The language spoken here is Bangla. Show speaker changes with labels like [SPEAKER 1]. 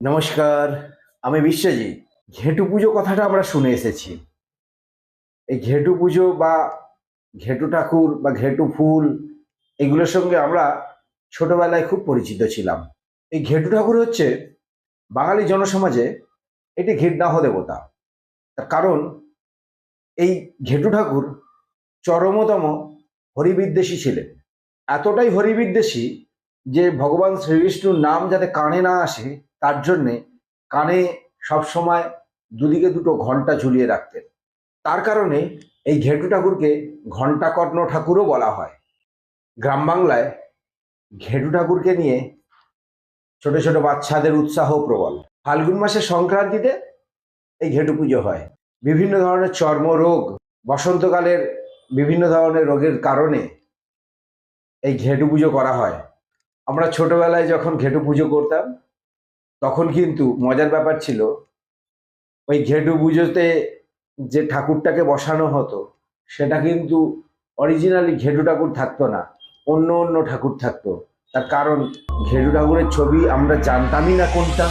[SPEAKER 1] নমস্কার, আমি বিশ্বজিৎ। ঘেটু পুজো কথাটা আমরা শুনে এসেছি। এই ঘেটু পুজো বা ঘেটু ঠাকুর বা ঘেটু ফুল এগুলোর সঙ্গে আমরা ছোটবেলায় খুব পরিচিত ছিলাম। এই ঘেটু ঠাকুর হচ্ছে বাঙালি জনসমাজে এটি ঘৃণাহ দেবতা। তার কারণ এই ঘেটু ঠাকুর চরমতম হরিবিদ্বেষী ছিলেন। এতটাই হরিবিদ্বেষী যে ভগবান শ্রীবিষ্ণুর নাম যাতে কানে না আসে তার জন্যে কানে সবসময় দুদিকে দুটো ঘণ্টা ঝুলিয়ে রাখতেন। তার কারণে এই ঘেটু ঠাকুরকে ঘণ্টাকর্ণ ঠাকুরও বলা হয়। গ্রাম বাংলায় ঘেটু ঠাকুরকে নিয়ে ছোট ছোট বাচ্চাদের উৎসাহ প্রবল। ফাল্গুন মাসের সংক্রান্তিতে এই ঘেটু পুজো হয়। বিভিন্ন ধরনের চর্মরোগ, বসন্তকালের বিভিন্ন ধরনের রোগের কারণে এই ঘেটু পুজো করা হয়। আমরা ছোটবেলায় যখন ঘেটু পুজো করতাম তখন কিন্তু মজার ব্যাপার ছিল, ওই ঘেটু পুজোতে যে ঠাকুরটাকে বসানো হতো সেটা কিন্তু অরিজিনালি ঘেটু ঠাকুর থাকতো না, অন্য অন্য ঠাকুর থাকতো। তার কারণ ঘেটু ঠাকুরের ছবি আমরা জানতামই না কোনটা।